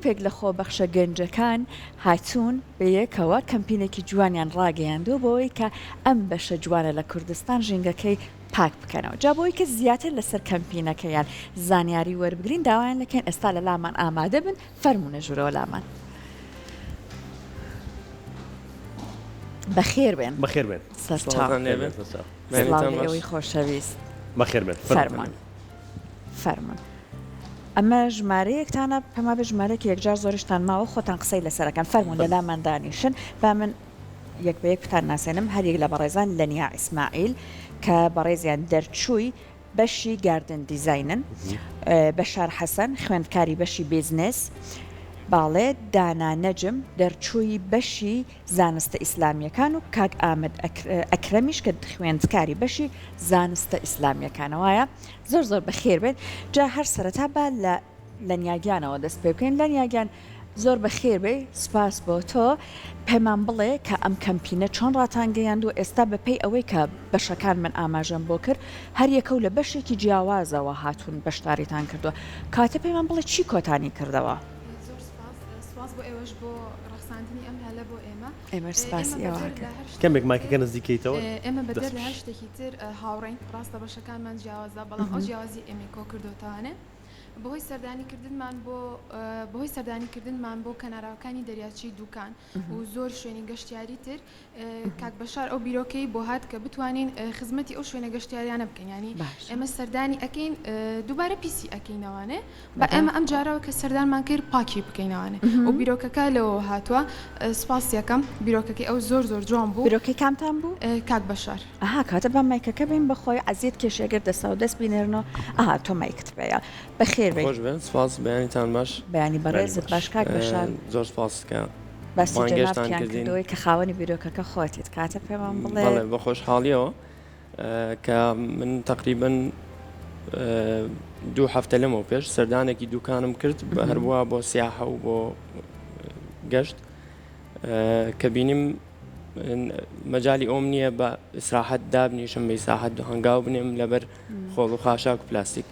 گرروپێک لە خۆبەخشە گەنجەکان هاتوون بەیەکەوە کەمپینێکی جوانیان ڕاگەیاندوو بۆی کە ئەم بەشە جوانە لە کوردستان ژینگەکەی پاک بکەنەوە. جا بۆی کە زیاتر لەسەر کەمپینەکەیان زانیاری وەربگرین داوایان لەکەن ئێستا لە لامان ئامادە بن فەرمونە ژوورەوە لامان. بەخێر بێن بەخێر بێن سڵاوی خۆشەویست بەخێر بێن فەرمون. ئەمە ژمارەیەکتانە پەما بە ژمارەیەکی یەکجار زۆریشتان ماوە خۆتان قسەی لەسەرەکەن فەرمون لە لامان دانیشن با من یەک بە یەک کوتان ناسێنم هەریەک لە بەڕێزان لەنیا ئیسماعیل کە بەڕێزیان دەرچووی بەشی گاردن دیزاینن، بەشار حەسەن خوێندکاری بەشی بیزنس، باڵێ دانا نەجم دەرچووی بەشی زانستە ئیسلامیەکان و کاک ئامەد ئەکرەمیش کە خوێندکاری بەشی زانستە ئیسلامیەکانەوەیە. زۆر بەخێر بێت. جا هەر سەرەتا با لە نیاگیانەوە دەست پێ بکەین. لە نیاگیان زۆر بەخێر بێ سپاس بۆ تۆ پێمان بڵێ کە ئەم کەمپینە چۆن ڕاتانگەیاند و ئێستا بەپێی ئەوەی کە بەشەکان من ئاماژەم بۆ کرد هەر یەکەو لە بەشێکی جیاوازەوە هاتوون بەشداریتان کردووە. کاتە پێمان بڵێ چی کۆتانی کردەوە؟ بۆ ئێوەش بۆ ڕەخساندنی ئەم هەلە بۆ ئێمە سپاسی کەمێک ماکەکە نزیکەیتەوە. ئێمە بەدەر لە هەر شتێکی تر هاوڕێین ڕاستە بەشەکانمان جیاوازە بەڵام ئەو جیاوازی ئێمە کۆ کردوتانە بەهۆی سەردانیکردنمان بۆ کەناراوەکانی دەریاچی دووکان و زۆر شوێنی گەشتیاری تر کاک بەشار ئەو بیرۆکەی بۆ هات کە بتوانین خزمەتی ئەو شوێنە گەشتیاریانە بکەین. ینی ئێمە سەردانی ئەکەین دووبارە پیسی ئەکەینەوانێ بە ئێمە ئەم جارەوە کە سەردانمان کرد پاکی بکەینەوانێ و بیرۆکەکە لەوە هاتووە. سپاسیەکەم بیرۆکەکەی ئەو زۆر جوان بوو. بیرۆکەی کامتان بوو؟ کاک بەشار. کاتە بە مایکەکە بین بەخۆی عزیز کێشێگەر دەسا و دەست بینێرنەوە تۆ مایکت بەیە بەخێر خۆش بێن. سپاس بەیانیتان باش. بەیانی بەڕێزت باش کاک بەشار. زۆر سپاسکە باسی جەنابتان کردەوەی کە خاوەنی بیرۆکەکە خۆتیت. کاتە پێمان بڵێ بە خۆشحاڵیەوە کە من تقریباً 2 هەفتە لەمەوە پێش سەردانێکی دوکانم کرد بە هەروە بۆ سیاحە و بۆ گەشت کە بینیم مەجای ئەوم نییە بە ئیسراحەت دابنیشم بە ئیسراحەت هەنگاو بنێم لەبەر خۆڵ و خاشاک و پلاستیک.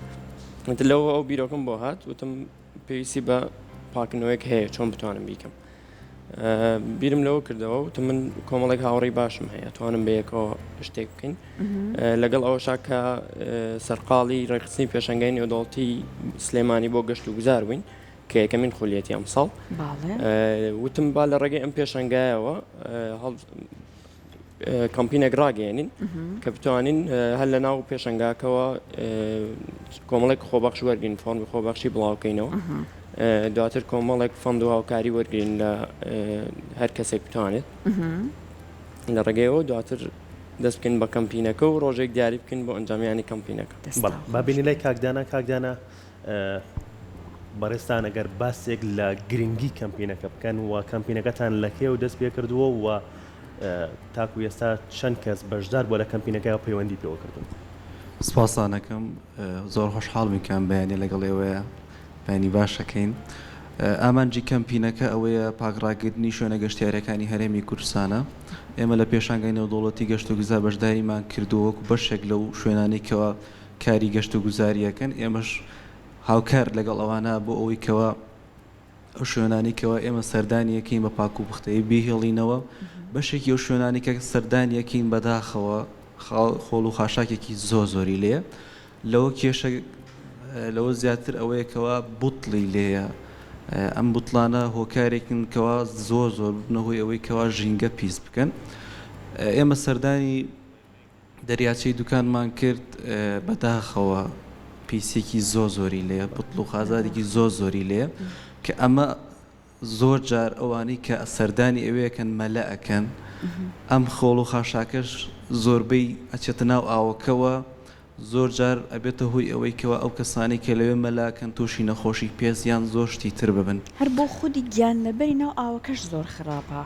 لەوە ئەو بیرۆکم بۆ هات وتم پێویستی بە پاکنەوەیەک هەیە چۆن بتوانم بیکەم. بیرم لەوە کردەوە وتم من کۆمەڵێک هاوڕێی باشم هەیە توانم بەیەکەوە شتێک بکەین لەگەڵ ئەوەشا کە سەرقاڵی ڕێکخستنی پێشەنگای نێودەوڵەتی سلێمانی بۆ گەشت و گوزار بووین کە یەکەمین خولیەتی ئەم ساڵ. وتم با لە ڕێگەی ئەم پێشەنگایەوە کەمپینێک ڕاگەێنین کە بتوانین هەر لە ناو پێشەنگاکەوە کۆمەڵێک خۆبەخش وەرگین فۆرمی خۆبەخشی بڵاوکەینەوە دواتر کۆمەڵێک فەند و هاوکاری وەرگین لە هەر کەسێک بتوانێت لە ڕێگەیەوە دواتر دەست بکەین بە کەمپینەکە و ڕۆژێک دیاری بکەین بۆ ئەنجامیانی کەمپینەکە. بابینی لای کاکدانا بەڕێستان ئەگەر باسێک لە گرنگی کەمپینەکە بکەن و کەمپینەکەتان لەکێ و دەست پێ کردووە و تاکو ئێستا چەند کەس بەشدار بۆ لە کەمپینەکەی پەیوەندی پێوە کردن. سپاسانەکەم زۆر خۆشحاڵ میکەم بەیانی لەگەڵ ئێوەیە بەینی باشەکەین. ئامانجی کەمپینەکە ئەوەیە پاکڕاگرتنی شوێنە گەشتیارەکانی هەرێمی کوردستانە. ئێمە لە پێشانگای نێودەوڵەتی گەشت و گوزار بەشداریمان کردووە وەکو بەشێک لەو شوێنانێکەوە کاری گەشت و گوزاریەکەن. ئێمەش هاوکار لەگەڵ ئەوانە بۆ ئەوەی کەوە ئەو شوێنانێکەوە ئێمە سەردانیەکەین بە پاک و پوختەیی بێهێڵینەوە بەشێکی ئەو شوێنانێکە سەردانیەکەین بەداخەوە خۆڵ و خاشاکێکی زۆری لێە لەوە کێشە لەوە زیاتر ئەوەیەکەوە بوتڵی لێیە. ئەم بوتڵانە هۆکارێکن کەوا زۆر بنەهۆی ئەوەی کەوا ژینگە پیس بکەن. ئێمە سەردانی دەریاچەی دوکانمان کرد بەداخەوە پیسێکی زۆری لێە بوتڵ و خازارێکی زۆری لێە کە ئەمە زۆر جار ئەوانەی کە سەردانی ئەوەیەکەن مەلە ئەکەن ئەم خۆڵ و خاشاکەش زۆربەی ئەچێتە ناو ئاوەکەوە زۆر جار ئەبێتە هۆی ئەوەی کەوە ئەو کەسانی کە لەوێ مەلاکەن تووشی نەخۆشی پێزیان زۆر شتی تر ببن. هەر بۆ خودی گیان لەبەری ناو ئاوەکەش زۆر خراپە.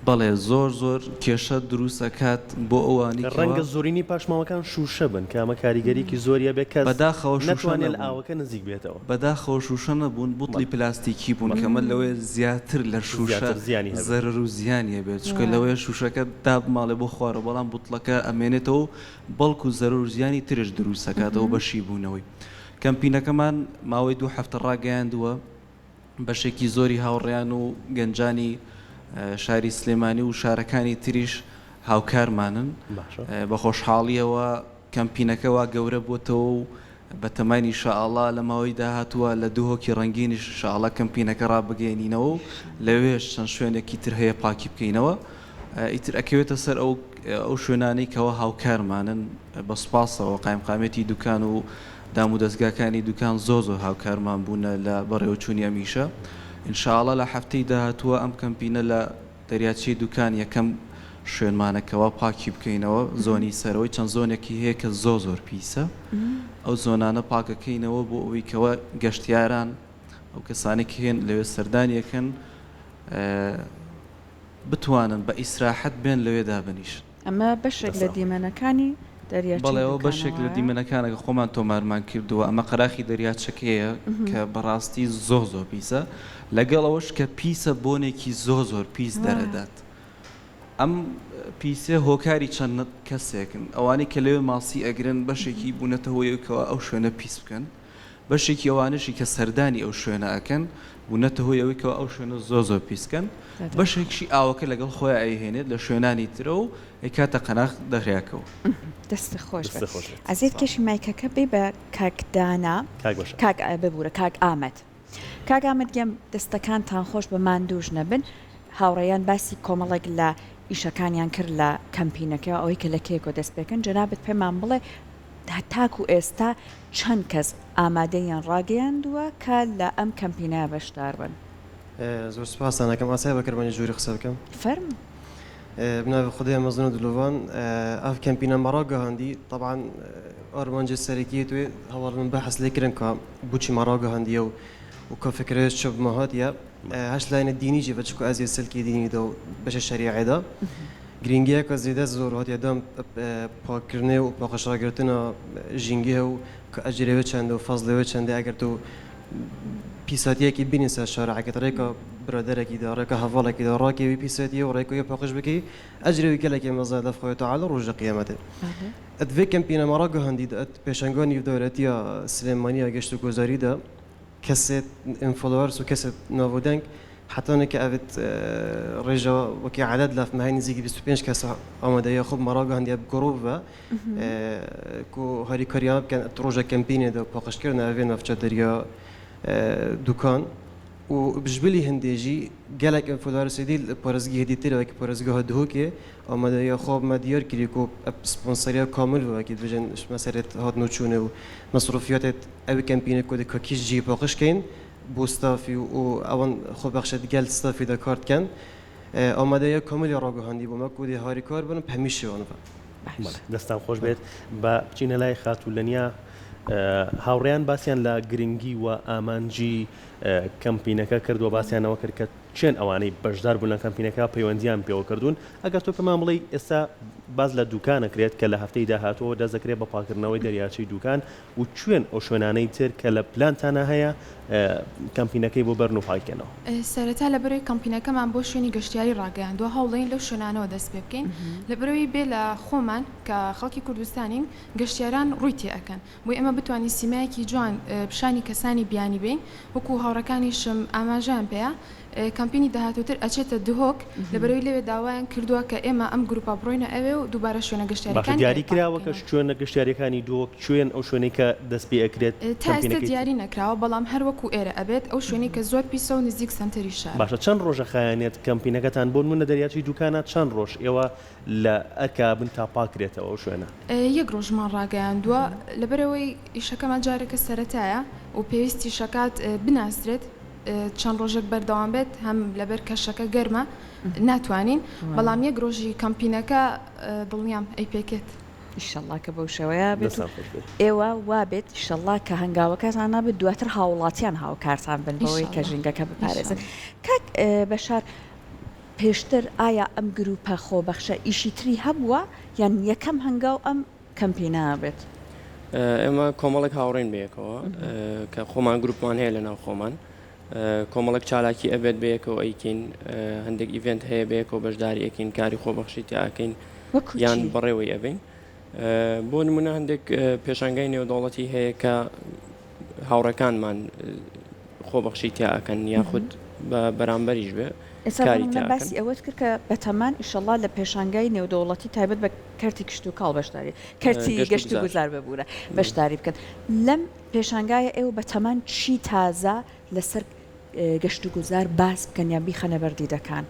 بەڵێ زۆر کێشە دروست ئەکات بۆ ئەوانی ڕەنگە زۆرینی پاشماوەکان شوشە بن کە ئەمە کاریگەریکی زۆریە بێت کەس بەداخەوە نەتوانێت ئاوەکە نزیک بێتەوە. بەداخەوە شوشە نەبوون بوتڵی پلاستیکی بوون کەمە لەوێ زیاتر لە شوشە زەرەر و زیانیە بێت چکە لەوەیە شوشەکە دابماڵێ بۆ خوارە بەڵام بوتڵەکە ئەمێنێتەوە بەڵکو زەرەر و زیانی ترش دروست ئەکاتەوە بەشی بوونەوەی. کەمپینەکەمان ماوەی 2 هەفتە ڕاگەیاندووە بەشێکی زۆری هاوڕێیان و گەنجانی شاری سلێمانی و شارەکانی تریش هاوکارمانن بە خۆشحاڵیەوە کەمپینەکەەوە گەورە بووتەوە و بە تەمانی شەئاڵا لە ماوەی داهاتووە لە دوو هۆکی ڕەنگینیش شەئاڵا کەمپینەکە ڕابگەێنینەوە و لەوێش چەند شوێنێکی تر هەیە پاکی بکەینەوە ئیتر ئەکەوێتە سەر ئەو شوێنانەی کەەوە هاوکارمانن بە سپاسەوە قایمقامەتی دوکان و دام و دەستگاکانی دوکان زۆ هاوکارمان بوونە لە بەڕێوەچوونی ئەمیشە ئینشاءڵڵا لە هەفتەی داهاتووە ئەم کەمپینە لە دەریاچەی دوکان یەکەم شوێنمانەکەەوە پاکی بکەینەوە زۆنی سەرەوەی چەند زۆنێکی هەیە کە زۆر پیسە ئەو زۆنانە پاکەکەینەوە بۆ ئەوەی کەەوە گەشتیاران ئەو کەسانێکی هێن لەوێ سەردانیەکەن بتوانن بە ئیسراحەت بێن لەوێدا بنیشن ئەمە بەشێک لە دیمەنەکانی بەڵێەوە بەشێک لە دیمەنەکانەکە خۆمان تۆمارمان کردووە ئەمە قەراخی دەریاچەکەیە کە بەڕاستی زۆر پیسە لەگەڵەوەش کە پیسە بۆنێکی زۆر پیس دەرەدات ئەم پیسێ هۆکاری چەند کەسێکن ئەوانەی کە لەوێ ماسی ئەگرن بەشێکی بوونەتە هۆیەکەوە ئەو شوێنە پیس بکەن بەشێکی ئەوانشی کە سەردانی ئەو شوێنە ئەکەن بوونەتە هۆیەوەیکەوە ئەو شوێنە زۆر پیسکەن بەشێکشی ئاوەکە لەگەڵ خۆی ئەیهێنێت لە شوێنانی ترە و ئەکاتە قەناغ دەڕیاکەوە دەستە خۆش ئەزێت کەشی مایکەکە بێ بە کاکدانا کاک ببوورە کاک ئامەد کاک ئامەد گەم دەستەکانتان خۆش بە ماندووش نەبن هاوڕێیان باسی کۆمەڵێک لە ئیشەکانیان کرد لە کەمپینەکە ئەوەی کە لە کێکۆ دەست پێکەن جەنابەت پێمان بڵێ تاکو ئێستا چەند کەس ئامادەیان ڕاگەیاندووە کە لە ئەم کەمپینە بەشدار بن زۆر سپاسانەکەم ئاسای بەکردبانی ژووری قسە بکەم فەرم بناوی خودەیە مەزن دلوان ئەف کەمپینە مەڕاگەهاندی طبعاً ئەرمانجە سەرەکی توێ هەواڵ من بەحەس لێکردن کە بچی مەڕاگەهاندیە و کە فکرێت چ بمەهاتە هەش لاینە دینیجی بە چکو ئەزیە سلکی دینیدا و بەشە شەریعەدا گرنگیە کە زیدە زۆر هاتیەدەم پاکردنێ و پاقەشڕاگرتنە ژینگە و کە ئەجرێوە چەندە و فەزلەوە چەندە ئەگەرت و پیساتیەکی بینیسە شارعەکەت ڕێکە برادەرێکی دا ڕێکە هەڤاڵێکی دا ڕاکێوی پیسەتی و ڕێکۆی پاقش بکەی ئەجرێوی گەلێکی مەزای دەفخۆی تەعالی ڕۆژە قیامەتێ ئەدوێ کەمپینە مەڕاگە هەندی پێشنگانی دەورەتیە سلێمانیە گەشت و گۆزاریدا کەسێت ئینفلوەرس و کەسێت ناودەنگ حتانێککە ئەوێت ڕێژە وەکی عادەت لە مەهای نزیکی 25 کەس ئامادەیە خۆ مەڕاگە هەندی گۆڕۆڤە هەریکاریان بکەن ڕۆژە کەمپینێدا پاقشکردن ئەوێ نەفچە دەریا دوکان و بژبلی هەندێژی gelek influencerî parezgî hêdîtirek parezgeha dihokê amadeya xwe me diyar kirî ku sponsoriya kamil vekî dibêjin meselê hat noçûnê û mesrûfiyatê ew kempînê ku di kakî jî paqişkên بۆ ستافی و ئەوان خۆبەخشت گەل ستافی دەکات کەن ئامادەیە کاملی ڕاگەهاندی بۆمە کو دی هاریکار بن هەمیشەوان دەستان خۆش بێت بە بچینە لای خاتوولەنیا هاوڕێیان باسییان لە گرنگی و ئامانجی کەمپینەکە کردووە باسییانەوە کرد کە چێن ئەوانەی بەشدار بوون لە کەمپینەکە پەیوەندیان پێوە کردوون ئەگەر تۆ پێمان بڵێ ئێستا باز لە دوکانەکرێت کە لە هەفتەی داهاتەوە دەزەکرێت بە پاکردنەوەی دەریاچەی دوکان و کوێن ئەو شوێنانەی تر کە لە پلانتانە هەیە کەمپینەکەی بۆ بەرن و پاکێنەوە سەرەتا لە بەرەوەی کەمپینەکەمان بۆ شوێنی گەشتیاری ڕاگەیاندووە هەوڵین لەو شوێنانەوە دەست پێ بکەین لە بەرەوەی بێ لە خۆمان کە خەڵکی کوردستانین گەشتیاران ڕووی تێ ئەەکەن بۆی ئەمە بتوانین سیمایەکی جوان پیشانی کەسانی بیانی بین وەکو هاوڕەکانیشم ئاماژیان پێەیە کەمپینی داهاتووتر ئەچێتە دهۆک لەبەرەوەی لەوێ داوایان کردووە کە ئێمە ئەم گروپا بڕۆینە ئەوێ و دووبارە شوێنە گەشتیاریەکان دیاری کراوەکە شوێنە گەشتیاریەکانی دۆک شوێن ئەو شوێنەی کە دەست پێ ئەکرێت تا ئێستا دیاری نەکراوە بەڵام هەر وەکو ئێرە ئەبێت ئەو شوێنی کە زۆر پیسە و نزیک سنتەری شار باشە چەند ڕۆژە خایانێت کەمپینەکەتان بۆ منە دەریاچی دوکانە چەند ڕۆژ ئێوە لە ئەرکا بن تا پاکرێتەوە ئەو شوێنە یەک ڕۆژمان ڕاگەیاندووە لەبەرەوەی ئیشەکەمان جارێکە سەرەتایە و پێویستی شەکات بناسرێت چەند ڕۆژێک بەردەوام بێت هەم لەبەر کەشەکە گەرمە ناتوانین بەڵام یەک ڕۆژی کەمپینەکە دڵنیام ئەی پێکێت ئیشەڵڵا کە بەو شێوەیە بێت ئێوە وابێت ئیشەڵڵا کە هەنگاوەکەتان نابێت دواتر هاوڵاتیان هاوکارتان بن بەوەی کە ژینگەکە بپارێزن کاک بەشار پێشتر ئایا ئەم گروپە خۆبەخشە ئیشی تری هەبووە یان یەکەم هەنگاو ئەم کەمپینە بێت ئێمە کۆمەڵێک هاوڕێن بەیەکەوە کە خۆمان گروپمان هەیە لەناو خۆمان کۆمەڵک چالاکی ئەبێت بەیەکەوە ئەیکین هەندێک ئیڤنت هەیە بەیەکەوە بەشداری ئەکەین کاری خۆبەخشی تیاکەین یان بەڕێوەی ئەبین بۆ نمونە هەندێک پێشانگای نێودەوڵەتی هەیە کە هاوڕەکانمان خۆبەخشی تیاکەن یاخود بە بەرامبەریش بێ ئێستا باسی ئەوەت کرد کە بەتەمان ئیشەڵا لە پێشانگای نێودەوڵەتی تایبەت بە کەرتی کشت و کاڵ بەشداری کەرتی گەشت و گوزار ببوورە بەشداری بکەن لەم پێشانگایە ئێوە بەتەمان چی تازە لەسەر گەشت و گوزار باس بکەن یا بیخەنە بەردیدەکان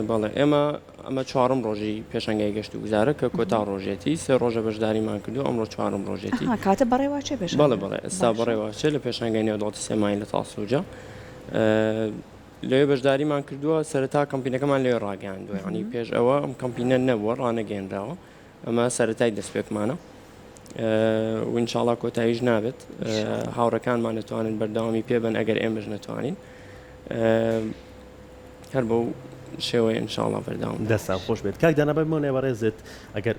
بەڵێ ئەمە چوارم ڕۆژی پێشنگای گەشت و گوزارە کە کۆتا ڕۆژێتی سێ ڕۆژە بەشداریمان کردو ئەمڕۆ چوارم ڕۆژێتی کاتە بەڕێواچێ بێژ بەڵێ ئێستا بەڕێواچێ لە پێشنگای نێودەوڵەتی سێمای لە تاسووجە لێ بەشداریمان کردووە سەرەتا کەمپینەکەمان لێ ڕاگەاندووە ینی پێش ئەوە ئەم کەمپینە نەبووە ڕانەگەێنراوە ئەمە سەرەتای دەستپێکمانە وینشاڵا کۆتاییش نابێت هاوڕەکانمان نتوانن بەردەوامی پێبن ئەگەر ئێمەش نتوانین هەر بەو شێوەیە ئینشاڵا بەردەوام دەستان خۆش بێت کاک دانا بەمە نێوەڕێزت ئەگەر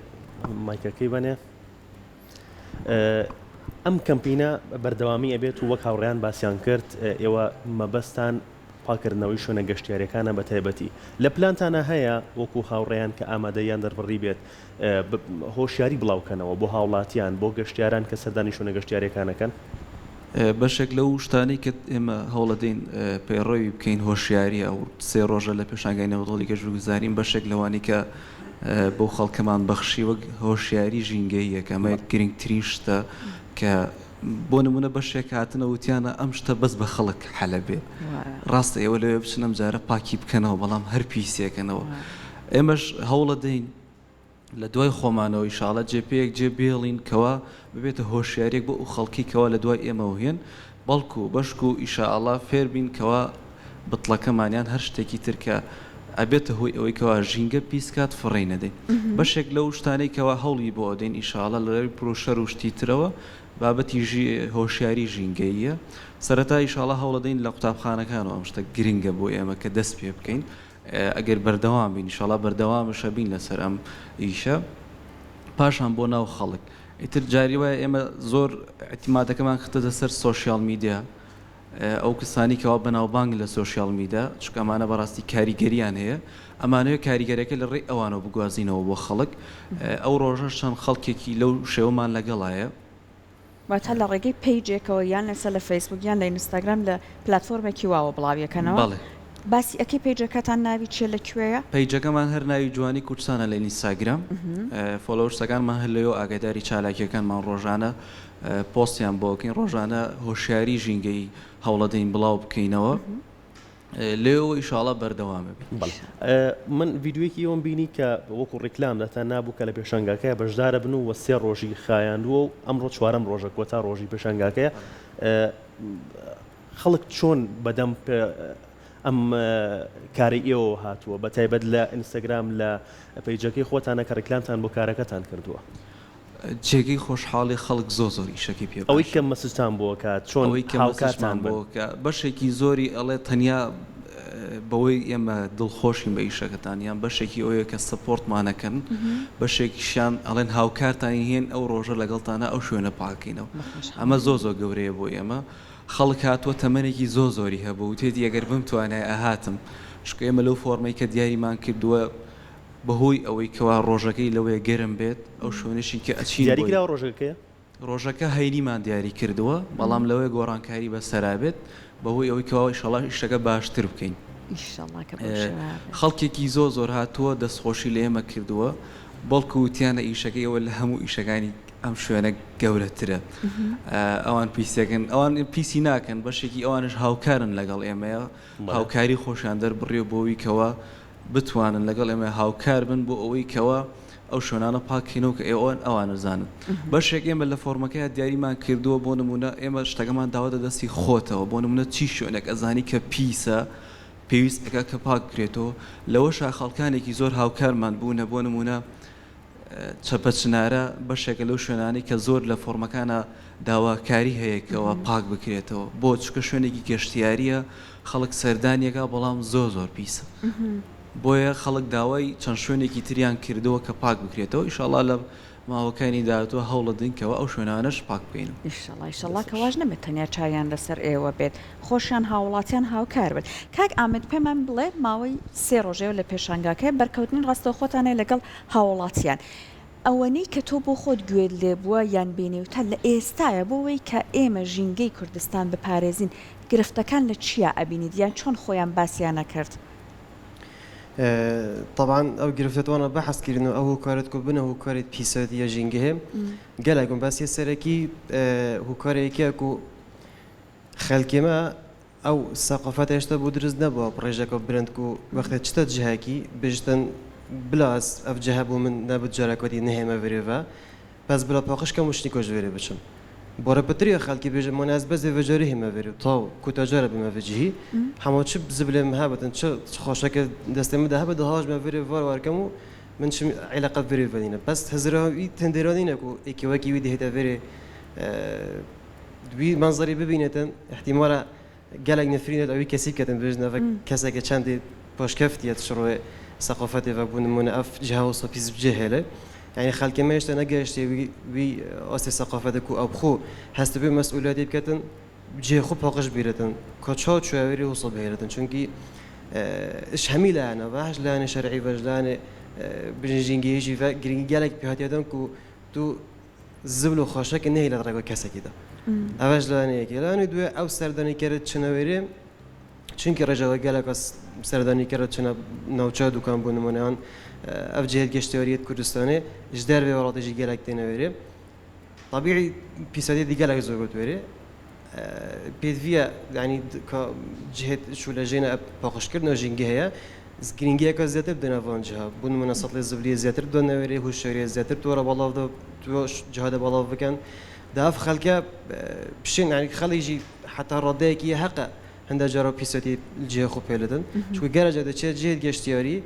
مایکەکەی بنێ ئەم کەمپینە بەردەوامی ئەبێت و وەک هاوڕێیان باسییان کرد ئێوە مەبەستان پاکردنەوەی شوێنە گەشتیارەکانە بە تایبەتی لە پلانتانە هەیە وەکو هاوڕێیان کە ئامادەیان دەربڕی بێت هۆشیاری بڵاوکەنەوە بۆ هاوڵاتیان بۆ گەشتیاران کە سەردانی شوێنە گەشتیارەکانەکەن بەشێک لەو شتانەی کە ئێمە هەوڵەدەین پەیڕەوی بکەین هۆشیاری ئەو سێ ڕۆژە لە پێشانگای نێودەوڵەتی گەشت و گوزارین بەشێک لەوانی کە بۆ خەڵکەمان بەخشی وەک هۆشیاری ژینگەییە کە ئەمە گرنگترین شتە کە بۆ نمونە بەشێک هاتنە وتیانە ئەم شتە بەس بە خەڵک حەلە بێ ڕاستە ئێوە لەوێ بچنەم جارە پاکی بکەنەوە بەڵام هەر پیسێکەنەوە ئێمەش هەوڵە دەین لە دوای خۆمانەوە ئیشاڵە جێپەیەک جێ بێڵین کەوا ببێتە هۆشیارێک بۆ ئەو خەڵکی کەوا لە دوای ئێمە هێن بەڵکو بەشک و ئیشاءالله فێر بین کەوا بتڵەکەمانیان هەر شتێکی ترکە ئەبێتە هۆی ئەوەی کەوا ژینگە پیسکات فڕێ نەدەین بەشێک لەو شتانەی کەوا هەوڵی بۆ ئەدەین ئیشاءالله لەلای پرۆشەر و شتی ترەوە بابەتی هۆشیاری ژینگەییە سەرەتا ئیشاءالله هەوڵەدەین لە قوتابخانەکانەوە ئەم شتە گرنگە بۆ ئێمە کە دەست پێ بکەین ئەگەر بەردەوام بین ئیشاءالله بەردەوامشە بین لەسەر ئەم ئیشە پاشان بۆ ناو خەڵک ئیتر جاری وایە ئێمە زۆر اعتیمادەکەمان خستە سەر سۆشیال میدیا ئەو کەسانی کەوا بەناوبانگ لە سۆشیال میدیا چونکە ئەمانە بەڕاستی کاریگەریان هەیە ئەمانەیە کاریگەرەکە لە ڕێی ئەوانەوە بگوازینەوە بۆ خەڵک ئەو ڕۆژە چەند خەڵکێکی لەو شێوەمان لەگەڵایە واتە لە ڕێگەی پیجێکەوە یان لەسەر لە فەیسبوک یان لە ئینستاگرام لە پلتفۆرمێکی واوە بڵاویەکەنەوە باسی ئەکەی پیجەکەتان ناوی چێ لەکوێیە؟ پیجەکەمان هەر ناوی جوانی کورسانە لە ئینستاگرام فۆلۆورسەکانمان هەر لەوێ ئاگاداری چالاکیەکانمان ڕۆژانە پۆستیان بۆ بکەین ڕۆژانە هۆشیاری ژینگەی هەوڵەدەین بڵاو بکەینەوە لێەوە ئیشاڵە بەردەوامە بێت من ڤیددیوەیەکی ئەوم بینی کە وەکو ڕێکلام دەتا نابوو کە لە پێشنگاکەیە بەشدارە بن و سێ ڕۆژی خایاندووە و ئەمڕۆ چوارەم ڕۆژە کۆتا ڕۆژی پێشنگاکەیە خەڵک چۆن بەدەم ئەم کاری ئێوە هاتووە بە تایبەت لە ئینستاگرام لە پیجەکەی خۆتانە کە ڕێکلامتان بۆ کارەکەتان کردووە جێگەی خۆشحاڵی خەڵک زۆر ئیشەکەی پێ ئەوەی کە مەسستان بۆ کات چۆن هاوکاتان بۆ بەشێکی زۆری ئەڵێ تەنیا بەوەی ئێمە دڵخۆشین بە ئیشەکەتان یان بەشێکی ئەوەیە کە سپۆرتمانەکەن بەشێکیشان ئەڵێن هاوکارتانی هێن ئەو ڕۆژە لەگەڵتانە ئەو شوێنە پاکەینەوە ئەمە زۆر گەورەیە بۆ ئێمە خەڵک هاتووە تەمەنێکی زۆری هەبوو و تێتی ئەگەر بم توانای ئاهاتم شکە ئێمە لەو فۆرمەی کە دیاریمان کردووە بەهۆی ئەوەی کەوا ڕۆژەکەی لەوەیە گەرم بێت ئەو شوێنشی کە ئەچین دیاریکراوە ڕۆژەکەیە ڕۆژەکە هەیریمان دیاری کردووە بەڵام لەوەی گۆڕانکاری بەسەرابێت بەهۆی ئەوەی کەوا ئیشەڵا ئیشەکە باشتر بکەین خەڵکێکی زۆر هاتووە دەستخۆشی لە ئێمە کردووە بەڵکو وتیانە ئیشەکەی ئەوە لە هەموو ئیشەکانی ئەم شوێنە گەورەترە ئەوان پیسەکەن ئەوان پیسی ناکەن بەشێکی ئەوانش هاوکارن لەگەڵ ئێمەیە هاوکاری خۆشیان دەربڕێ بۆەوەی کەوە بتوانن لەگەڵ ئێمە هاوکار بن بۆ ئەوەی کەوە ئەو شوێنانە پاکینەوە کە ئەوانە زانن بەشێک ئێمە لە فۆرمەکەی دیاریمان کردووە بۆ نمونە ئێمە شتەکەمان داوەتە دەستی خۆتەوە بۆ نمونە چی شوێنێک ئەزانی کە پیسە پێویست ئەگە کە پاک بکرێتەوە لەوەشا خەڵکانێکی زۆر هاوکارمان بوونە بۆ نمونە چەپەچنارە بەشێکە لەو شوێنانی کە زۆر لە فۆرمەکانە داواکاری هەیەکەوە پاک بکرێتەوە بۆ چکە شوێنێکی گەشتیاریە خەڵک سەردانیەکە بەڵام زۆر پیسە بۆیە خەڵک داوای چەند شوێنێکی تریان کردەوە کە پاک بکرێتەوە ئیشاڵا لە ماوەکانی داهاتوە هەوڵە دینکەوە ئەو شوێنانەش پاک بکەین ئیشاڵا کەواژ نەبێت تەنیا چاویان لەسەر ئێوە بێت خۆشیان هاوڵاتیان هاوکار بێت کاک ئامد پێمان بڵێ ماوەی سێ ڕۆژەوە لە پێشانگاکەی بەرکەوتنین ڕاستەوە خۆتانەی لەگەڵ هاوڵاتیان ئەوەنەی کە تۆ بۆ خۆت گوێت لێ بووە یان بینیوتە لە ئێستایە بۆەوەی کە ئێمە ژینگەی کوردستان بپارێزین گرفتەکان لە چیە ئەبینیت یان چۆن خۆیان باسییان نەکرد طبعا او گرفت وانا بحث کردن او کارت کو بنه او کارت پیسادی یا جنگه گلگون بس یه سرکی او کاری که کو خلکی ما او ثقافت اشتا بودرز نبا پروژه کو برند کو وقت چتا جهه کی بجتن بلاس اف جهه بو من نبود جرکاتی نهمه وریوا بس بلا پاقش کموش نیکوش وری بچم باره پتری خلکی بیش مناسب از وجاری هم وری تاو کتاجر بیم وجهی همه چی زبله مهابتن چه خوشه که دستم ده به دهاج وری وار کمو من شم علاقه وری ودینه بس هزاره تندرانینه کو اکی وکی ویدی هتا وری دوی منظری ببینتن احتمالا گلگ نفرینت اوی کسی کتن بیشتر و کسی که چندی باش کفتیت شروع ثقافتی و بون من اف جهه و صفیز جهله يعني خلك ما يشتنا جاشتي وي أسس ثقافة كو أبخو هست بي مسؤوليات بكتن جه خو باقش بيرتن كاتشات شو يوري وصل بيرتن چونكي إيش هميلة أنا واحد لاني شرعي واحد لاني بنجينجي يجي فجرين جالك بهاتياتن كو تو زبلو خاشك إنه إلى درجة كاسة كده أواج لاني كي لاني دوي أو سرداني كرت شنويري چونكي رجال جالك بس سرداني كرت شنا نوچا دوكان بونمونان أفجه الجشتورية كردستاني جدار في ورات يجي جالك تناوري طبيعي بيسادي دي جالك زوجت وري بيدفيا يعني كجهة شو لجينا باقش كرنا جنجها زكرينجيا كزيادة بدنا فانجها بون منصات الزبلية زيادة بدنا وري هو الشورية زيادة تورا بالله ده تو جهاد بالله فكان ده في خلقه بشين يعني خلي يجي حتى رداك يحقق عند جرب بيسادي الجهة خوبيلتن شو جرجة ده شيء جهة جشتياري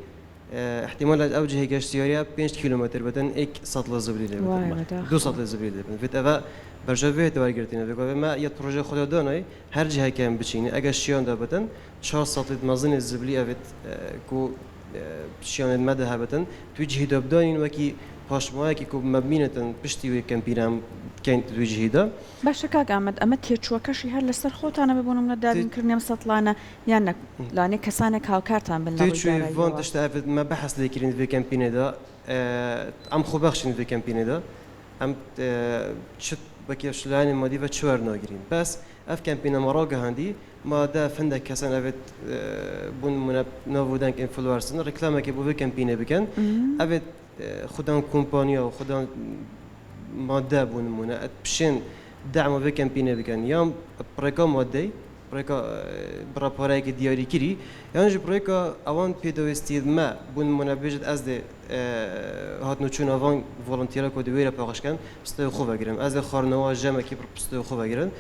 احتمال أوجه جشتياريا 5 كيلومتر بدن إك سطل زبريلة بدن 2 سطل زبريلة بدن في تفا برجوه توارجرتينا بقول ما يد بروجه خدا داناي هر جهة كان بتشيني أجا شيان ده بدن 4 سطل مازن الزبلي أبد كو شيان المدى بدن توجه ده بدانين وكي پاشمایی که مبینتن پشتی و کمپینم کن توجهی دا. باشه که آمد اما تیچوا کشی هر لسر خودتانه ببونم نداریم کردیم سطلانه یعنی لانه کسانه که کارتان بلند تیچوی وان تشتافت ما بحث لیکرین في کمپینه دا ام خوبخشین في کمپینه دا ام چت بکیش لانه مادی و چوار ناگرین بس اف کمپینه مراجع هندی ما دا فنده کسان افت بون من نوودن انفلوئنسر رکلامه که بو کمپینه بکن افت خدان كومبانيا وخدان مادة بونمونا بشين دعم في كامبينة بكان يوم بريكا مادة بريكا برابورايك دياري كري يعني بريكا أوان بيدوستيد ما بونمونا بيجد أزد هات نوچون أوان فولنتيرا كودويرا باقش كان بستو خوبا جرن أزد خارنوا جمع كي بستو خوبا جرن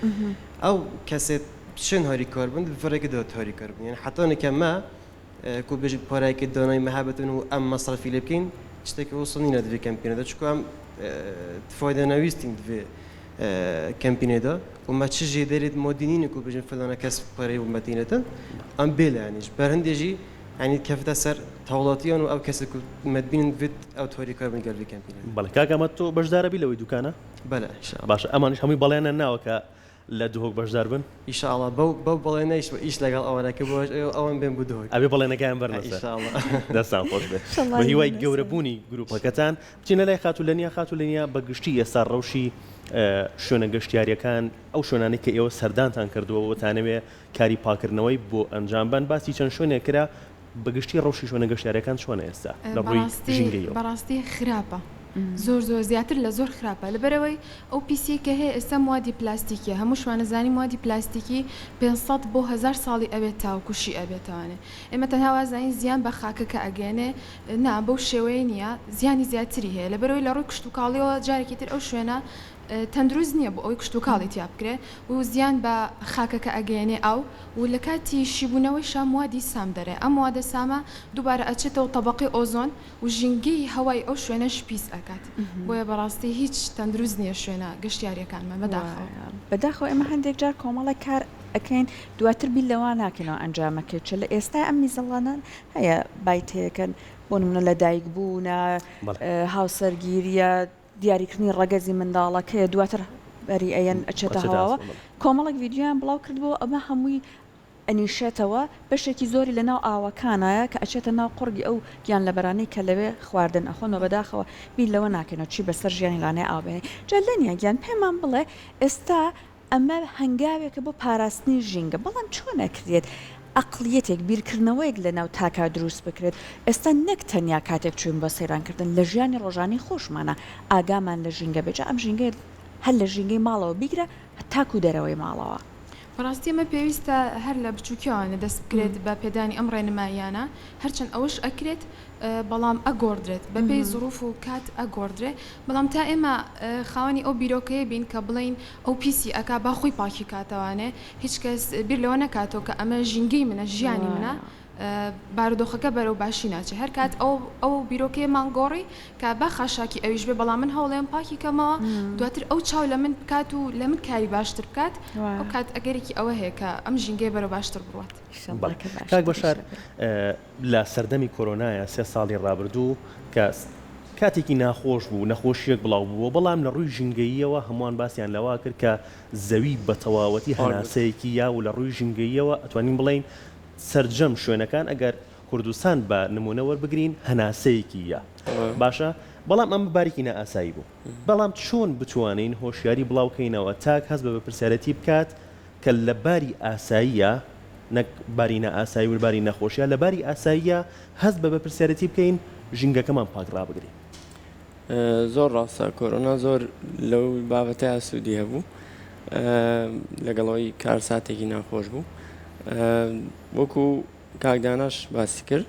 أو كاسيت شن هاري كاربون فريق دوت هاري كاربون يعني حتى نكما كو بيجد برايك داناي محبتون وأم مصرفي لبكين تشتكي وصلنا في كامبينة ده شو كم تفايدة نويستين في كامبينة ده وما تشجع داريد مدينين يكون بيجن فلان كسب بري ومدينة أم بيلا يعني برهندجي يعني كيف تسر تولاتيان أو كسب مدينين فيت أو توري كاربن قال في كامبينة. بله كاكامتو بجدار بيلوي دكانة؟ بله إن شاء الله. باش أمانش همي بلينا ناوكا لا دوهوك بجدار بن؟ إن شاء الله بو بلينا إيش لقال أولا كبوش أوان بين بدوهوك. أبي بلينا كان برنسا. إن شاء الله. دستان خوش به. وهي وايد جوربوني جروب كتان بتينا لا خاتو لنيا بقشتي يسار روشي شون قشتياري كان أو شون نك إيو سردان تانكردو وتانوي كاري باكرنوي بو أنجام بن بس يشان شون كرا بقشتي روشي شون قشتياري كان شون يسا. براستي خرابة. زور زیاتر لە زۆر خراپە لەبەرەوەی ئەو پیسی کە هەیە ئێستا موادی پلاستیکیە هەمووشمان نەزانی موادی پلاستیکی 500 بۆ 1000 ساڵی ئەوێت تاوکوشی ئەبێتوانێ ئێمە تەنها وازانین زیان بە خاکەکە ئەگەێنێ نا بەو شێوەیە نییە زیانی زیاتری هەیە لەبەرەوەی لە ڕووی کشت و کاڵیەوە جارێکی تر ئەو شوێنە تەندروست نییە بۆ ئەوی کشت و کاڵی تیا بکرێ و زیان بە خاکەکە ئەگەێنێ ئەو و لە کاتی شیبوونەوەی شاموادی سام دەرێ ئەم وادە سامە دووبارە ئەچێتەوە تەبەقی ئۆزۆن و ژینگەی هەوای ئەو شوێنەش پیس ئەکات بۆیە بەڕاستی هیچ تەندروست نییە شوێنە گەشتیاریەکانمە بەداخەوە ئێمە هەندێک جار کۆمەڵی کار ئەکەین دواتر بیر لەوە ناکەینەوە ئەنجامەکەێت چ لە ئێستا ئەم میزەڵانان هەیە بایتەیەکەن بۆ نمونە لە دایک بوونە هاوسەرگیریە دیاریکردنی ڕەگەزی منداڵەکەیە دواتر بەری ئەیەن ئەچێتە هەواوە کۆمەڵک ڤیددیویان بڵاو کردبوو ئەمە هەمووی ئەنیشێتەوە بەشێکی زۆری لە ناو ئاوەکانایە کە ئەچێتە ناو قوڕگی ئەو گیان لەبەرانەی کە لەوێ خواردن ئەخۆنەوە بەداخەوە بیر لەوە ناکەنەوە چی بەسەر ژیانی لانێ ئاوبێنێ جا لەنیە گیان پێمان بڵێ ئێستا ئەمە هەنگاوێکە بۆ پاراستنی ژینگە بەڵام چۆن ئەکرێت ئەقلیەتێک بیرکردنەوەیەک لە ناو تاکا دروست بکرێت ئێستا نەک تەنیا کاتێک چوین بە سەیرانکردن لە ژیانی ڕۆژانی خۆشمانە ئاگامان لە ژینگە بێجا ئەم ژینگە هەر لە ژینگەی ماڵەوە بیگرە تاکو دەرەوەی ماڵەوە بەڕاستی ئەمە پێویستە هەر لە بچووکیەوانە دەست بکرێت بە پێدانی ئەم ڕێنماییانە هەرچەند ئەوش ئەکرێت بەڵام ئەگۆڕدرێت بەپێی زروف و کات ئەگۆڕدرێت بەڵام تا ئێمە خاوەنی ئەو بیرۆکەیە بین کە بڵین ئەو پیسی ئەکا با خۆی پاکی کاتەوانێ هیچ کەس بیر لەوە نەکاتەوە کە ئەمە ژینگەی منە ژیانی منە بارودۆخەکە بەرەو باشی ناچێت هەر کات ئەو بیرۆکەیەمان گۆڕی کە با خاشاکی ئەویش بێ بەڵام من هەوڵێم پاکی کەمەوە دواتر ئەو چاو لە من بکات و لە من کاری باشتر بکات ئەو کات ئەگەرێکی ئەوە هەیە کە ئەم ژینگەی بەرەو باشتر بڕات کاک بەشار لە سەردەمی کۆرۆنایە 3 ساڵی ڕابردوو کە کاتێکی ناخۆش بوو نەخۆشیەک بڵاو بووە بەڵام لە ڕووی ژینگەییەوە هەمووان باسییان لەوا کرد کە زەوی بە تەواوەتی هەناسەیەکی یا و لە ڕووی ژینگەییەوە ئەتوانین بڵین سەرجەم شوێنەکان ئەگەر کوردستان بە نمونەوە بگرین هەناسەیەکی یا باشە بەڵام ئەم باریکی نائاسایی بوو بەڵام چۆن بتوانین هۆشیاری بڵاوکەینەوە تاک هەست بە بەپرسیارەتی بکات کە لە باری ئاساییە نەک باری نائاسایی و باری نەخۆشیە لە باری ئاساییە هەست بە بەپرسیارەتی بکەین ژینگەکەمان پاک ڕابگرین زۆر ڕاستە کۆرۆنا زۆر لەو بابەتە سوودی هەبوو لەگەڵەوەی کارساتێکی ناخۆش بوو وەکو کاکداناش باسی کرد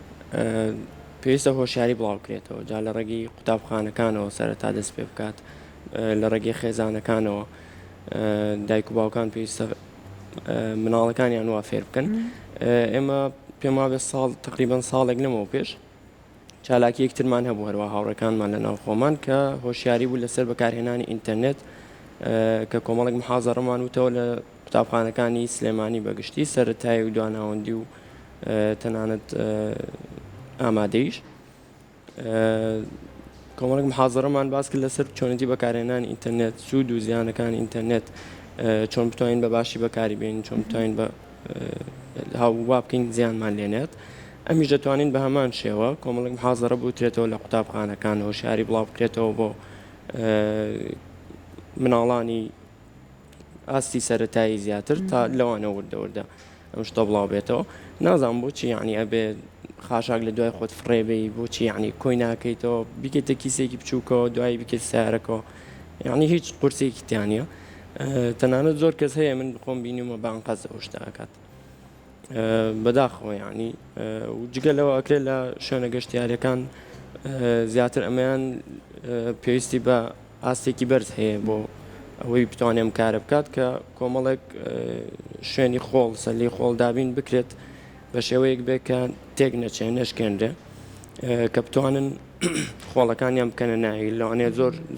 پێویستە هۆشیاری بڵاوکرێتەوە جا لە ڕێگەی قوتابخانەکانەوە سەرەتا دەست پێ بکات لە ڕێگەی خێزانەکانەوە دایک و باوکان پێویستە مناڵەکانیان وا فێر بکەن ئێمە پێم وابێت ساڵ تقریبان ساڵێک لەمەوە پێش چالاکی یەکترمان هەبوو هەروە هاوڕەکانمان لە ناو خۆمان کە هۆشیاری بوو لەسەر بەکارهێنانی ئینتەرنێت کە کۆمەڵێک محازەڕەمان وتەوە لە قوتابخانەکانی سلێمانی بەگشتی سەرەتایی و دواناوەندی و تەنانەت ئامادەیش کۆمەڵێک محازەڕەمان باس کرد لەسەر چۆنەتی بەکارهێنانی ئینتەرنێت سوود و زیانەکانی ئینتەرنێت چۆن بتوانین بە باشی بەکاری بێنین چۆن بتوانین بە وا بکەین زیانمان لێنێت ئەمیش دەتوانین بە هەمان شێوە کۆمەڵێک محازەڕە بوترێتەوە لە قوتابخانەکان هۆشیاری بڵاو بکرێتەوە بۆ مناڵانی ئاستی سەرەتایی زیاتر تا لەوانە وردەوردە ئەم شتە بڵاو بێتەوە نازانم بۆچی یعنی ئەبێ خاشاک لە دوای خۆت فڕێبی بۆچی یعنی کۆی ناکەیتەوە بیکەیتە کیسێکی بچووکەوە دوایی بکەیت سیارەکەەوە یعنی هیچ قورسێکی تیانە تەنانەت زۆر کەس هەیە من خۆم بینیمە بانقەز ئەو شتە ئەکات بەداخەوە یعنی جگە لەوە ئەکرێت لە شوێنە گەشتیاریەکان زیاتر ئەمەیان پێویستی بە ئاستێکی بەرز هەیە بۆ ئەوەی بتوانێم کارە بکات کە کۆمەڵێک شوێنی خۆڵ سەلی خۆڵ دابین بکرێت بە شێوەیەک بێت کە تێک نەچێن نەشکێنرێ کە بتوانن خۆڵەکانیان بکەنە ناوی لەوانەیە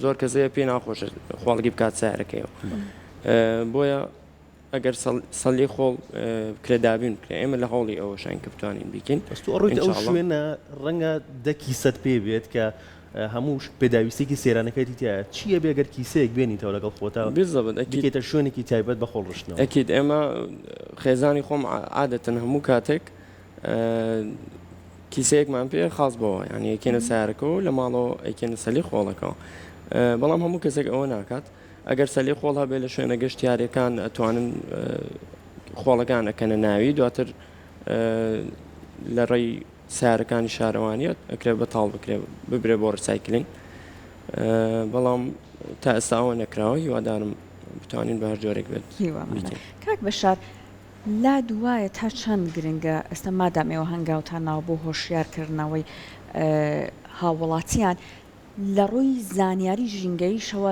زۆر کەسەیە پێ ناخۆشە خۆڵگی بکات سارەکەیەوە بۆیە ئەگەر سەلی خۆڵ کرێدابین بکرێ ئێمە لە هەوڵی ئەوە شین کە بتوانین بیکەین ڕووی ئەو شوێنە ڕەنگە دەکی سەد پێ بێت کە هەمووش پێداویستێکی سێرانەکەیتی تایە چییە بێگەر کیسەیەک بێنیتەوە لەگەڵ خۆتەوە بێتە شوێنێکی تایبەت بە خۆڵ ڕشتنەوە ئەکید ئێمە خێزانی خۆم عادەتەن هەموو کاتێک کیسەیەکمان پێ خاص بەوە یعنی ئەکێنە سیارەکەەوە لە ماڵەوە ئەکێنە سەلی خۆڵەکەەوە بەڵام هەموو کەسێک ئەوە ناکات ئەگەر سەلی خۆڵ هەبێ لە شوێنە گەشتیارەکان ئەتوانن خۆڵەکان ئەکەنە ناوی دواتر لە ڕێی سیارەکانی شارەوانیت ئەکرێت بەتاڵ ببرێ بۆ ڕسایکلین بەڵام تا ئێستاەوە نەکراوە هیوادارم بتوانین بە هەر جۆرێک بێت کاک بەشار لا دوایە تا چەند گرنگە ئێستا مادامەوە هەنگاوتان ناوە بۆ هۆشیارکردنەوەی هاوڵاتیان لە ڕووی زانیاری ژینگەیشەوە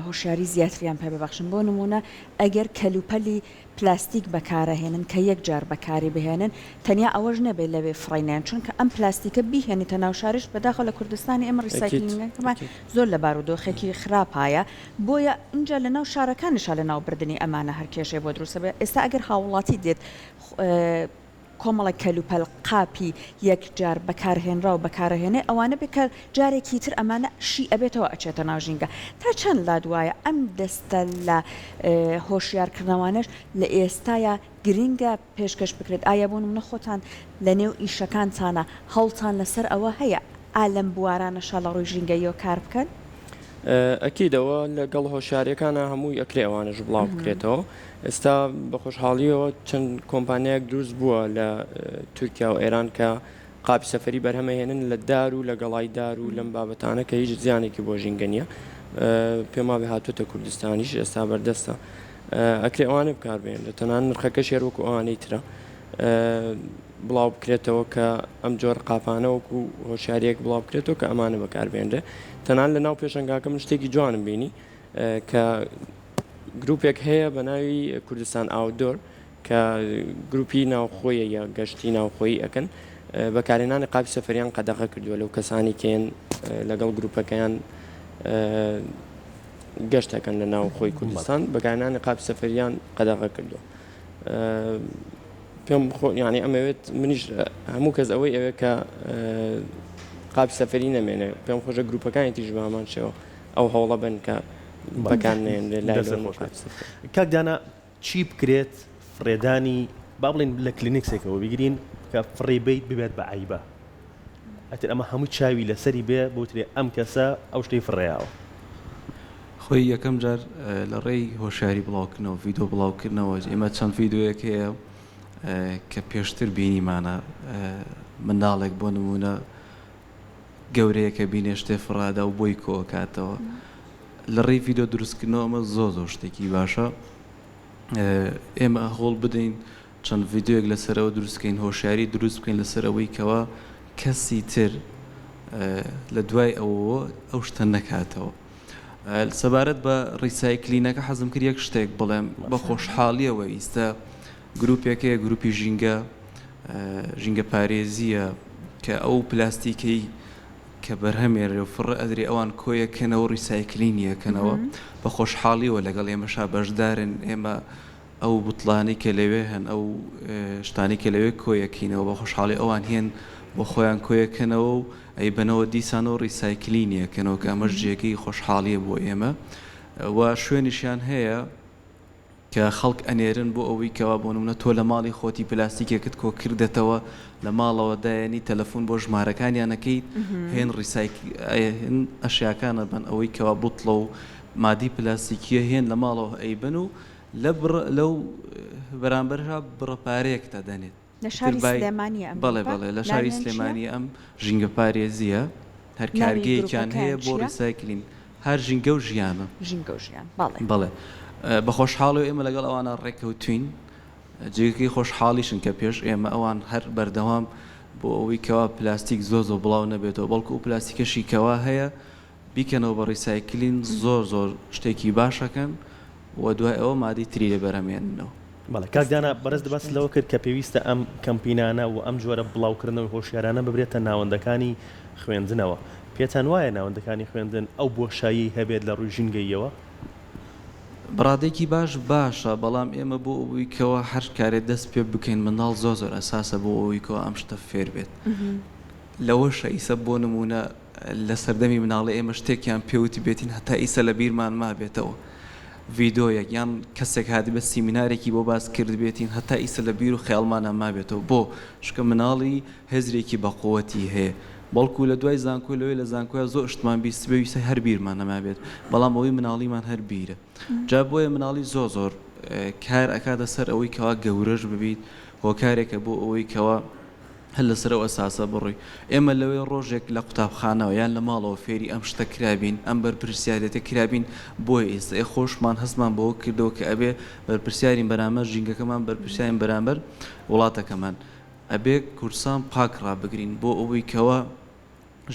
هۆشیاری زیاتریان پێ ببەخشن بۆ نمونە ئەگەر کەلوپەلی پلاستیک بەکارەهێنن کە یەک جار بەکاری بهێنن تەنیا ئەوەش نەبێت لەوێ فڕینیان چونکە ئەم پلاستیکە بیهێنیتە ناو شارش بەداخە لە کوردستانی ئێمە ڕیسایکلینگەکەمان زۆر لە بارودۆخێکی خراپایە بۆیە اینجا لە ناو شارەکانیشا لە ناوبردننی ئەمانە هەر کێشێ بۆ دروستە بێت ئێستا ئەگەر هاوڵاتی دێت کۆمەڵە کەلوپەل قاپی یەک جار بەکارهێنرا و بەکارهێنێ ئەوانە بکە جارێکی تر ئەمانە شی ئەبێتەوە ئەچێتە ناوژینگە تا چەند لادوایە ئەم دەستە لە هۆشیارکردنەوانش لە ئێستاە گرینگە پێشکەش بکرێت ئایا بوون منە خۆتان لە نێو ئیشەکانتانە هەڵتان لەسەر ئەوە هەیە ئالەم بوارانەشا لە ڕووی ژینگەیەوە کار بکەن ئەکیدەوە لەگەڵ هۆشیاریەکانە هەمووی ئەکرێ ئەوانەش بڵاو بکرێتەوە ئێستا بە خۆشحاڵیەوە چەند کۆمپانیایەک دروست بووە لە تورکیا و ئێران کە قاپی سەفەری بەرهەمەهێنن لە دار و لە گەڵای دار و لەم بابەتانە کە هیچ زیانێکی بۆ ژینگە نییە پێما بێ هاتوتە کوردستانیش ئێستا بەردەستە ئەکرێ ئەوانە بکاربێنێت تەنان نرخەکە شێروەکو ئەوانەی ترە بڵاو بکرێتەوە کە ئەم جۆر قاپانە وەکو هۆشیارێک بڵاو بکرێتەوە کە ئەمانە بەکاربێنرێ تەنان لە ناو پێشنگاکە من شتێکی جوانم بینی کە گروپێک هەیە بە ناوی کوردستان ئاودۆر کە گروپی ناوخۆیە یا گەشتی ناوخۆیی ئەەکەن بەکارێنانی قاپی سەفەریان قەدەغە کردووە لەو کەسانی کێن لەگەڵ گروپەکەیان گەشتەکەن لە ناوخۆی کوردستان بەکارێنانی قاپی سەفەریان قەدەغە کردووە پێم ینی ئەمەوێت منیش هەموو کەس ئەوەی ئەوێ کە قاپی سەفەری نەمێنێ پێم خۆشە گروپەکانی تیژ بامان شێوە ئەو هەوڵە بن کە بەکارنێن لای کاکدانا چی بکرێت فڕێدانی با بڵێن لە کلینیکسێکەوە بگرین کە فڕێبیت ببێت بە عیبە ئەتر ئەمە هەموو چاوی لەسەری بێ بۆترێ ئەم کەسە ئەو شتەی فڕێیاوە خۆی یەکەم جار لە ڕێی هۆشیاری بڵاوکردنەوە ڤیدۆ بڵاوکردنەوە ئێمە چەند ڤیدۆیەک هەیە کە پێشتر بینیمانە منداڵێک بۆ نمونە گەورەیەکە بینێ شتێ فڕادا و بۆی کۆکاتەوە لە ڕێی ڤیدۆ دروستکردنەوە ئەمە زۆر شتێکی باشە ئێمە هەوڵ بدەین چەند ڤیدۆیەک لەسەرەوە دروستکەین هۆشیاری دروست بکەین لەسەرەوەی کەەوە کەسی تر لە دوای ئەو شتە نەکاتەوە سەبارەت بە ڕیسایکلینەکە حەزم کرد یەک شتێک بڵێم بە خۆشحاڵیەوە ئیستا گروپێکەیە گروپی ژینگە پارێزیە کە ئەو پلاستیکەی کە بەرهەمێرە و فڕە ئەدرێ ئەوان کۆیەکەنەوە ڕیسایکلینیەکەنەوە بە خۆشحاڵیەوە لەگەڵ ئێمەشا بەشدارن ئێمە ئەو بوتڵانی کە لەوێ هەن ئەو شتانی کە لەوێ کۆیەکەینەوە بە خۆشحاڵی ئەوان هێن بۆ خۆیان کۆیەکەنەوە و ئەی بنەوە دیسانەوە ڕیسایکلینیەکەنەوە کە ئەمەش جێگەی خۆشحاڵیە بۆ ئێمە و شوێنیشیان هەیە کە خەڵک ئەنێرن بۆ ئەوەی کەوا بۆ نمونە تۆ لە ماڵی خۆتی پلاستیکێکت کۆ کردێتەوە لە ماڵەوە دایانی تەلەفۆن بۆ ژمارەکانیانەکەیت هێن هێن ئەشیاکانە بن ئەوەی کەوا بوتڵە و مادی پلاستیکیە هێن لە ماڵەوە ئەیبن و لەو بەرامبەرها بڕەپارەیەکتە دەنێت لە شاری سلێمانی ئەم بەڵێ لە شاری سلێمانی ئەم ژینگە پارێزیە هەر کارگەیەکیان هەیە بۆ ڕیسایکلین هەر ژینگە و ژیانە ژینگە و ژیان بەڵێ بە خۆشحاڵی و ئێمە لەگەڵ ئەوانە ڕێکەوتوین جێگەی خۆشحاڵیشن کە پێش ئێمە ئەوان هەر بەردەوام بۆ ئەوەی کەوا پلاستیک زۆر بڵاو نەبێتەوە بەڵکو و پلاستیکەشی کەوا هەیە بیکەنەوە بە ڕیسایکلین زۆر شتێکی باشەکەن و دوای ئەوە مادی تری لە بەرەمێننەوە بەڵێ کاکدانا بەرز دەباس لەوە کرد کە پێویستە ئەم کەمپینانە و ئەم جۆرە بڵاوکردنەوەی هۆشیارانە ببرێتە ناوەندەکانی خوێندنەوە پێتان وایە ناوەندەکانی خوێندن ئەو بۆشایی هەبێت لە ڕووی ژینگەیەوە بڕادێکی باشە بەڵام ئێمە بۆ ئەوەی کەەوە هەر کارێت دەست پێ بکەین منداڵ زۆر ئەساسە بۆ ئەوەی کەەوە ئەم شتە فێر بێت لەوەشە ئیسە بۆ نمونە لە سەردەمی مناڵی ئێمە شتێکیان پێوتی بێتین هەتا ئیسە لە بیرمان مابێتەوە ڤیدۆیەک یان کەسێک هاتی بە سیمینارێکی بۆ باس کرد بێتین هەتا ئیسە لە بیر و خەیاڵمانە مابێتەوە بۆ شکە مناڵی هێزرێکی بەقوەتی هەیە بەڵکو لە دوای زانکۆ لەوەی لە زانکۆیە زۆر شتمان بیست بێویستە هەر بیرمان نەمابێت بەڵام ئەوەی مناڵیمان هەر بیرە جا بۆیە مناڵی زۆر کار ئەکاتە سەر ئەوەی کەوا گەورەش ببیت هۆکارێکە بۆ ئەوەی کەوا هەل لەسەرەوە ئەساسە بڕۆی ئێمە لەوەی ڕۆژێک لە قوتابخانەوە یان لە ماڵەوە فێری ئەم شتە کرابین ئەم بەرپرسیارەتە کرابین بۆیە ئێستا خۆشمان هەستمان بەوە کردەوە کە ئەبێ بەرپرسیارین بەرامبەر ژینگەکەمان بەرپرسیارین بەرامبەر وڵاتەکەمان ئەبێ کورسان پاک ڕابگرین بۆ ئەوەی کەوا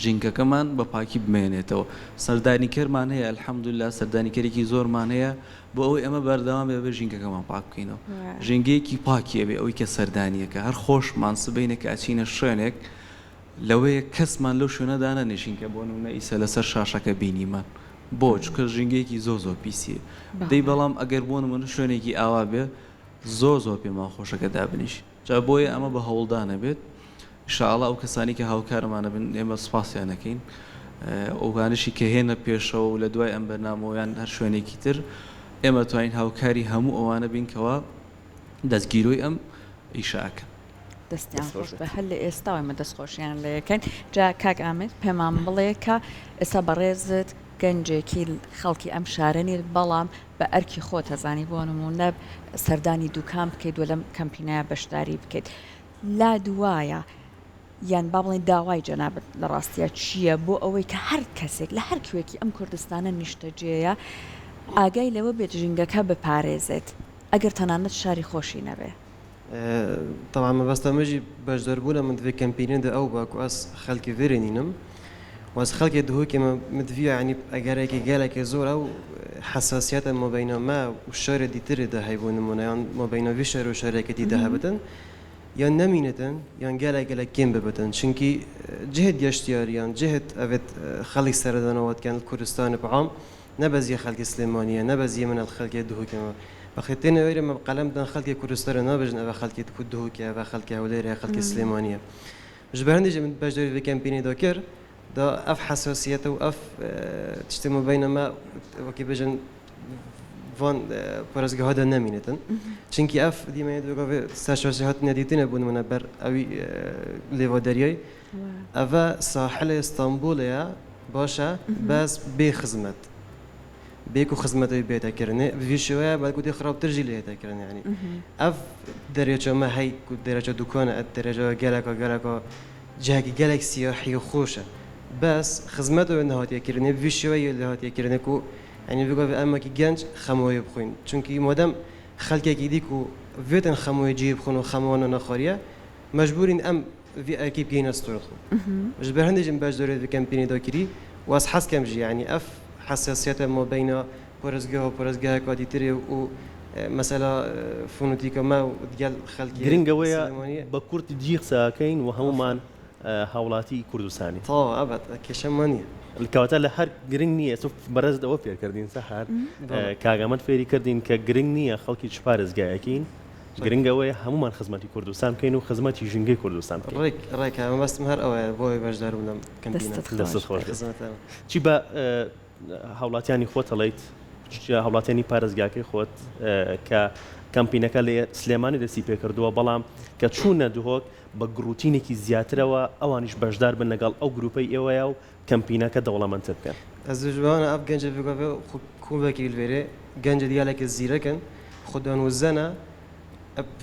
ژینگەکەمان بە پاکی بمێنێتەوە سەردانیکەرمان هەیە ئەلحەمدولیلا سەردانیکەرێکی زۆرمان هەیە بۆ ئەوەی ئەمە بەردەوام بێ ژینگەکەمان پاک بکەینەوە ژینگەیەکی پاکیە بێ ئەوەی کە سەردانیەکە هەر خۆشمان سبەینە کە ئەچینە شوێنێک لەوەیە کەسمان لەو شوێنەدانە نشینکە بۆ نمونە ئیسە لەسەر شاشەکە بینیمان بۆ چکە ژینگەیەکی زۆر پیسیە دەی بەڵام ئەگەر بۆ نمونە شوێنێکی ئاوا بێ زۆر پێمان خۆشەکە دابنیش جا بۆیە ئەمە بە هەوڵدانە بێت ئینشاءالله ئەو کەسانی کە هاوکارمانە بن ئێمە سپاسیانەکەین ئەوانشی کە هێنە پێشەوە و لە دوای ئەم بەرنامەوەیان هەر شوێنێکی تر ئێمە توانین هاوکاری هەموو ئەوانە بینکەوە دەستگیرۆی ئەم ئیشاکە دەستیان خۆش بە هەر لە ئێستاوەمە دەستخۆشیان لەکەین جا کاک ئامێت پێمان بڵێ کە ئێستا بەڕێزت گەنجێکی خەڵکی ئەم شارەنی بەڵام بە ئەرکی خۆت هەزانی بۆ نمونە سەردانی دوکان بکەیت و لەم کەمپینایە بەشداری بکەیت لا دوایە یان با بڵێن داوای جەنابەت لە ڕاستیە چییە بۆ ئەوەی کە هەر کەسێک لە هەر کوێکی ئەم کوردستانە نیشتەجێیە ئاگای لەوە بێت ژینگەکە بپارێزێت ئەگەر تەنانەت شاری خۆشی نەبێ طبعا ما بس تمجي بجدر بولا من في كامبينين ده أو باكو أس خلك فيرينينم واس خلك ده هو كما مدفي يعني أجرك جالك زور أو حساسيات ما بين ما والشر دي تري ده هيبون منيان ما بين فيشر وشركة دي ذهبتن يا نمينتن يا جالك كيم ببتن شنكي جهد يشتيار يعني جهد أبد خلك سردانوات كان الكردستان بعام نبزي خلك سليمانية نبزي من الخلك ده هو كما بخيتين غير ما بقلم دان خلك كردستان نابجن أبا خلك تكده كي أبا خلك هوليري خلك سليمانية مش برهندي من بجدر في كامبيني داكر دا أف حساسيته وأف تجتمع بينما وكي بجن فان برزق هذا نمينتن شنكي أف دي ما يدوق في استشفاءات نديتين أبون من بر أوي ليفادرياي أفا ساحل اسطنبول يا باشا بس بخدمت بيكو خدمته بيتا كرني في شوية بعد كده خراب ترجي ليتا كرني يعني أف درجة ما هي درجة دكانة الدرجة جالك جالك سياحي خوشة بس خدمته إنه هاتي كرني في شوية اللي هاتي كرني كو يعني بيقول في أما كي جنج خموي بخوين چونكي مادام خلق يديكو فيتن خموي جيب خونو خموانو نخارية مجبورين أم في أكيد كينا استورخو مش برهندج بجدوري في كامبيني داكري واس حس كمجي يعني أف حساسيات ما بين برزقها كاديتري و مثلا فونوتيكا ما وديال خلقي گرنگەوەیە بە کورت جیغ ساکەین و هەمومان هاوڵاتی کوردستانی تا ئەبەت کێشەمانیە الکەواتە لە هەر گرنگ نییە سوف بەرەز ئەوە پێکردین سەحار کاگەمەت فێری کردین کە گرنگ نییە خەڵکی چ پارێزگایەکەین گرنگەوەیە هەمومان خزمەتی کوردستان بکەین و خزمەتی ژینگەی کوردستان بکەین ڕێک بەستم هەر ئەوەیە بۆی بەشدار بوونم دەستت خۆش چی بە هاوڵاتیانی خۆت هەڵیت هاوڵاتیانی پارێزگاکەی خۆت کە کەمپینەکە لە سلێمانی دەستی پێکردووە بەڵام کە چوونە دوهۆک بە گروتینێکی زیاترەوە ئەوانیش بەشدار بن لەگەڵ ئەو گروپەی ئێوەیە و کەمپینەکە دەوڵەمەندتر بکەن ئەس جوانە ئەف گەنجە بگەێ کوبێکی لێرێ گەنجە دیالێکە زیرەکەن خوددان وزەنە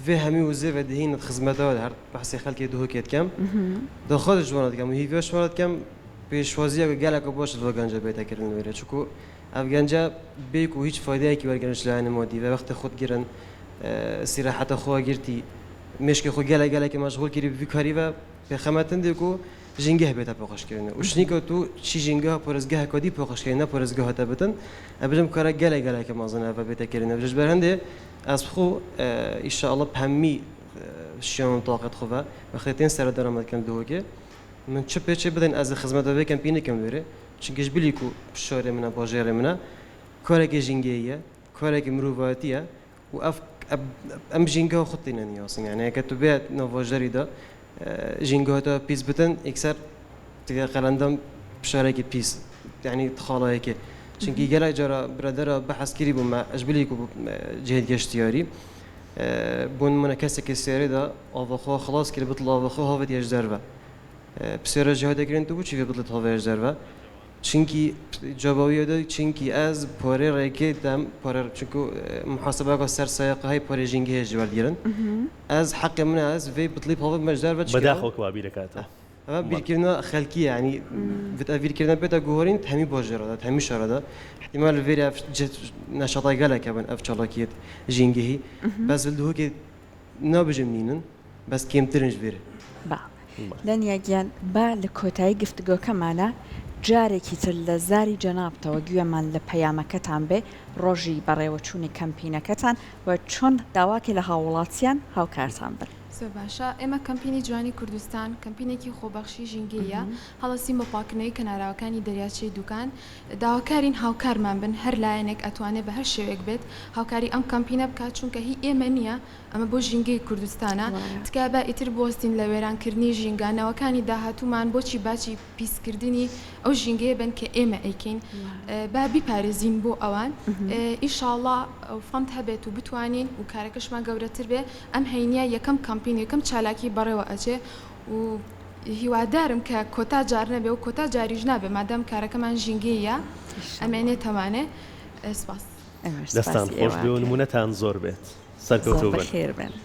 في همي وزيفة دهين خدمتها هر بحثي خلقي دوه كيت كم دو خود جوانات كم وهي فيش جوانات كم بيشوازية قالك باش دو گنجا بيتا كرن ويرة چوكو اف گنجا بيكو هيج فايدة كي ورگنش لعين مادي و وقت خود گرن استراحة خو گرتي مشك خو قالك مشغول كري في كاري و بخمتن ديكو جنگه بيتا بقاش كرن وشنيكو تو شي جنگه پرزگه كدي بقاش كرن پرزگه تبتن ابجم كارا قالك مازن اف بيتا كرن بجش برهنده از خو ان شاء الله بهمي شلون طاقت خوفا وقتين سر درامات كان دوكي من چه بدن از خدمت و کمپینی کم وره چونکه بلیکو شهر منا باجر منا کاری که جنگیه کاری که مروفاتیه و ام جنگا خودتینه نیاسن یعنی اگه تو بیاد نواجری دا جنگا تا پیس بتن اکثر تیگر قلندم شهر که پیس یعنی خالایی که چونکه گله جرا برادر بحث کری بوم اجبلیکو جهد گشتیاری بون منا کسی که سری دا آوخو خلاص کلی بطل آوخو هاوت یجدر بسیار جهاد کردن تو چی بدلت هاویج دروا چونکی جوابی داد چونکی از پاره رکیتم پاره چونکو محاسبه کا سر سایق های پاره جنگی جوال گیرن از حق من از وی بدلی هاو مجدر و بداخل کوابی رکاته اما بیرکردن خلقی یعنی بیرکردن بیت گوهرین همی باجره همی شرده احتمال ویری نشاطی گله که بن افچالاکیت جنگی بس ولده که نابجمنینن بس کم ترنج بیره لەنیاگیان با لە کۆتایی گفتگۆکەمانە جارێکی تر لە زاری جەنابتەوە گوێمان لە پەیامەکەتان بێ ڕۆژی بەڕێوەچوونی کەمپینەکەتان و چۆن داواکە لە هاوڵاتیان هاوکارتان بن. باشا ئێمە کەمپینی جوانی کوردستان کەمپینێکی خۆبەخشی ژینگەیە هەڵەسیم بە پاکردنەوەی کەناراوەکانی دەریاچەی دوکان داواکارین هاوکارمان بن هەر لایەنێک ئەتوانێت بە هەر شێوەیەک بێت هاوکاری ئەم کەمپینە بکات چونکە هی ئێمە نییە ئەمە بۆ ژینگەی کوردستانە تکا بە ئیتر بۆستین لە وێرانکردنی ژینگانەوەکانی داهاتوومان بۆچی باچی پیسکردنی ئەو ژینگەیە بن کە ئێمە ئەیکەین با بیپارێزین بۆ ئەوان ئیشاڵڵا فەند هەبێت و بتوانین و کارەکەشمان گەورەتر بێ ئەم هەینیە یەکەم کەمپین یەکەم چالاکی بەڕێوە ئەچێ و هیوادارم کە کۆتا جار نەبێ و کۆتا جاریش نابێ مادام کارەکەمان ژینگەیە ئەمێنێ تەمانێ سپاس دەستان خۆش بێ و نمونەتان زۆر بێت سەرکەوتوو بن خێر بن